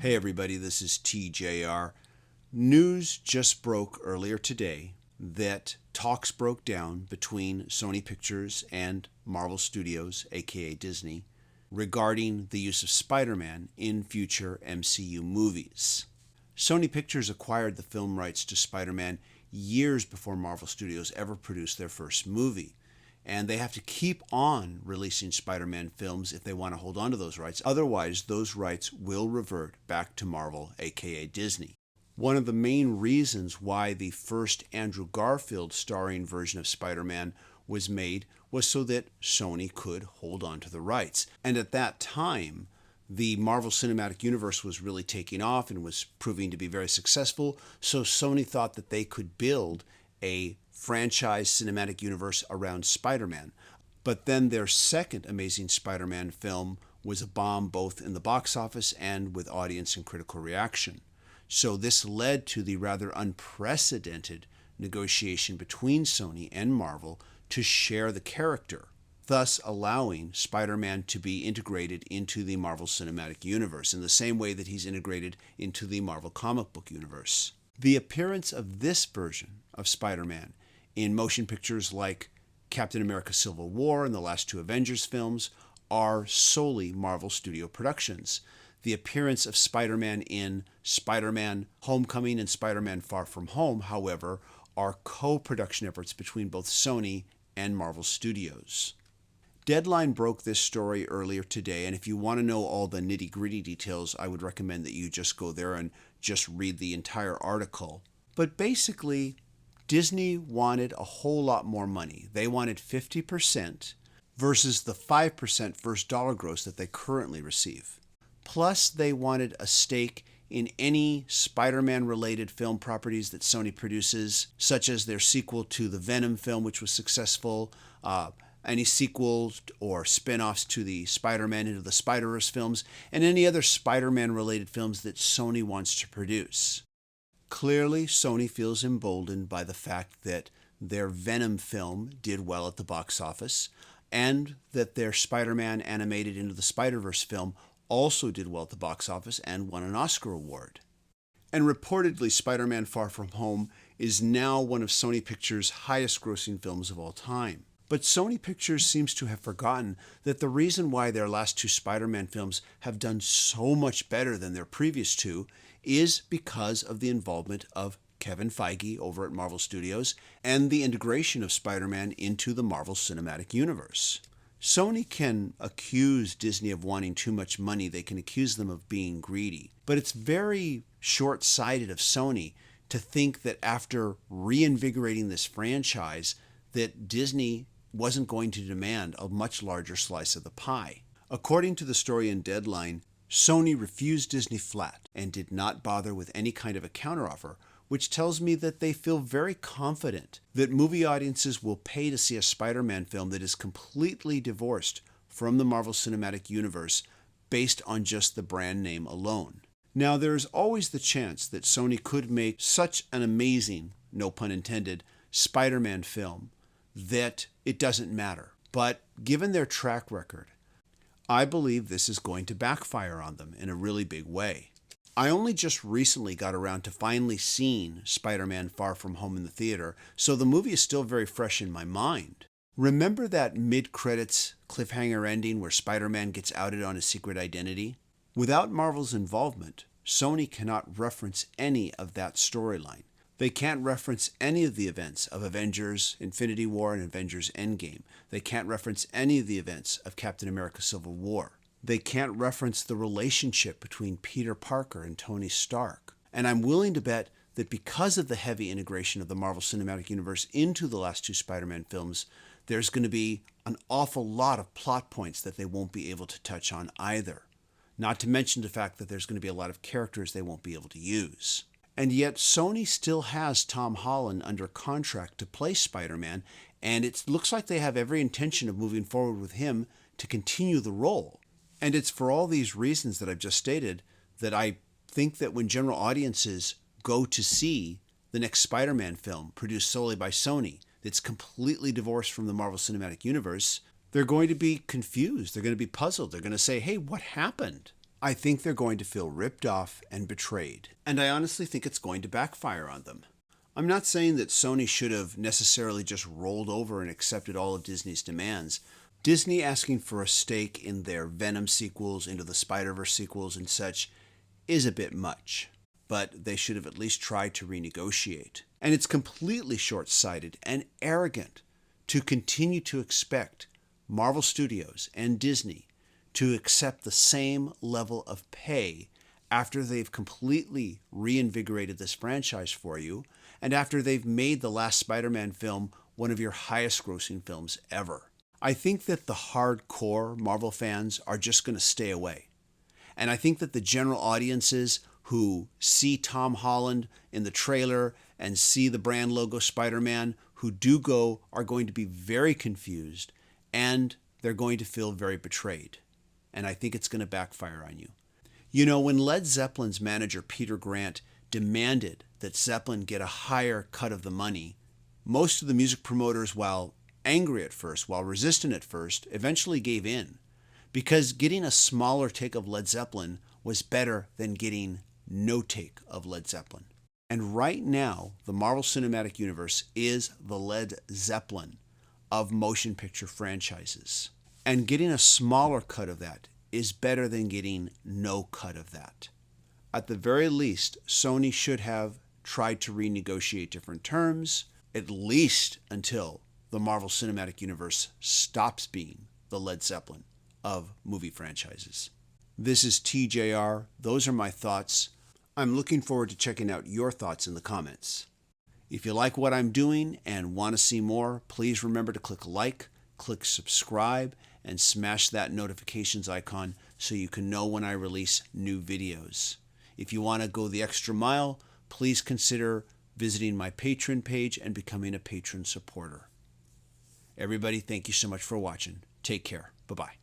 Hey everybody, this is TJR. News just broke earlier today that talks broke down between Sony Pictures and Marvel Studios, aka Disney, regarding the use of Spider-Man in future MCU movies. Sony Pictures acquired the film rights to Spider-Man years before Marvel Studios ever produced their first movie. And they have to keep on releasing Spider-Man films if they want to hold on to those rights. Otherwise, those rights will revert back to Marvel, aka Disney. One of the main reasons why the first Andrew Garfield starring version of Spider-Man was made was so that Sony could hold on to the rights. And at that time, the Marvel Cinematic Universe was really taking off and was proving to be very successful. So Sony thought that they could build a franchise cinematic universe around Spider-Man. But then their second Amazing Spider-Man film was a bomb both in the box office and with audience and critical reaction. So this led to the rather unprecedented negotiation between Sony and Marvel to share the character, thus allowing Spider-Man to be integrated into the Marvel Cinematic Universe in the same way that he's integrated into the Marvel comic book universe. The appearance of this version of Spider-Man in motion pictures like Captain America Civil War and the last two Avengers films are solely Marvel Studio productions. The appearance of Spider-Man in Spider-Man Homecoming and Spider-Man Far From Home, however, are co-production efforts between both Sony and Marvel Studios. Deadline broke this story earlier today, and if you want to know all the nitty-gritty details, I would recommend that you just go there and just read the entire article. But basically, Disney wanted a whole lot more money. They wanted 50% versus the 5% first dollar gross that they currently receive. Plus, they wanted a stake in any Spider-Man related film properties that Sony produces, such as their sequel to the Venom film, which was successful, any sequels or spin-offs to the Spider-Man Into the Spider-Verse films, and any other Spider-Man related films that Sony wants to produce. Clearly, Sony feels emboldened by the fact that their Venom film did well at the box office, and that their Spider-Man Animated Into the Spider-Verse film also did well at the box office and won an Oscar award. And reportedly, Spider-Man Far From Home is now one of Sony Pictures' highest-grossing films of all time. But Sony Pictures seems to have forgotten that the reason why their last two Spider-Man films have done so much better than their previous two is because of the involvement of Kevin Feige over at Marvel Studios and the integration of Spider-Man into the Marvel Cinematic Universe. Sony can accuse Disney of wanting too much money. They can accuse them of being greedy. But it's very short-sighted of Sony to think that after reinvigorating this franchise, that Disney wasn't going to demand a much larger slice of the pie. According to the story in Deadline, Sony refused Disney flat and did not bother with any kind of a counteroffer, which tells me that they feel very confident that movie audiences will pay to see a Spider-Man film that is completely divorced from the Marvel Cinematic Universe based on just the brand name alone. Now, there's always the chance that Sony could make such an amazing, no pun intended, Spider-Man film that it doesn't matter. But given their track record, I believe this is going to backfire on them in a really big way. I only just recently got around to finally seeing Spider-Man Far From Home in the theater, so the movie is still very fresh in my mind. Remember that mid-credits cliffhanger ending where Spider-Man gets outed on his secret identity? Without Marvel's involvement, Sony cannot reference any of that storyline. They can't reference any of the events of Avengers Infinity War and Avengers Endgame. They can't reference any of the events of Captain America Civil War. They can't reference the relationship between Peter Parker and Tony Stark. And I'm willing to bet that because of the heavy integration of the Marvel Cinematic Universe into the last two Spider-Man films, there's going to be an awful lot of plot points that they won't be able to touch on either. Not to mention the fact that there's going to be a lot of characters they won't be able to use. And yet Sony still has Tom Holland under contract to play Spider-Man, and it looks like they have every intention of moving forward with him to continue the role. And it's for all these reasons that I've just stated that I think that when general audiences go to see the next Spider-Man film produced solely by Sony that's completely divorced from the Marvel Cinematic Universe, they're going to be confused. They're going to be puzzled. They're going to say, hey, what happened? I think they're going to feel ripped off and betrayed, and I honestly think it's going to backfire on them. I'm not saying that Sony should have necessarily just rolled over and accepted all of Disney's demands. Disney asking for a stake in their Venom sequels, into the Spider-Verse sequels and such, is a bit much, but they should have at least tried to renegotiate. And it's completely short-sighted and arrogant to continue to expect Marvel Studios and Disney to accept the same level of pay after they've completely reinvigorated this franchise for you and after they've made the last Spider-Man film one of your highest grossing films ever. I think that the hardcore Marvel fans are just going to stay away. And I think that the general audiences who see Tom Holland in the trailer and see the brand logo Spider-Man, who do go, are going to be very confused and they're going to feel very betrayed. And I think it's going to backfire on you. You know, when Led Zeppelin's manager, Peter Grant, demanded that Zeppelin get a higher cut of the money, most of the music promoters, while angry at first, while resistant at first, eventually gave in. Because getting a smaller take of Led Zeppelin was better than getting no take of Led Zeppelin. And right now, the Marvel Cinematic Universe is the Led Zeppelin of motion picture franchises. And getting a smaller cut of that is better than getting no cut of that. At the very least, Sony should have tried to renegotiate different terms, at least until the Marvel Cinematic Universe stops being the Led Zeppelin of movie franchises. This is TJR. Those are my thoughts. I'm looking forward to checking out your thoughts in the comments. If you like what I'm doing and want to see more, please remember to click like, click subscribe, and smash that notifications icon so you can know when I release new videos. If you want to go the extra mile, please consider visiting my Patreon page and becoming a patron supporter. Everybody, thank you so much for watching. Take care. Bye-bye.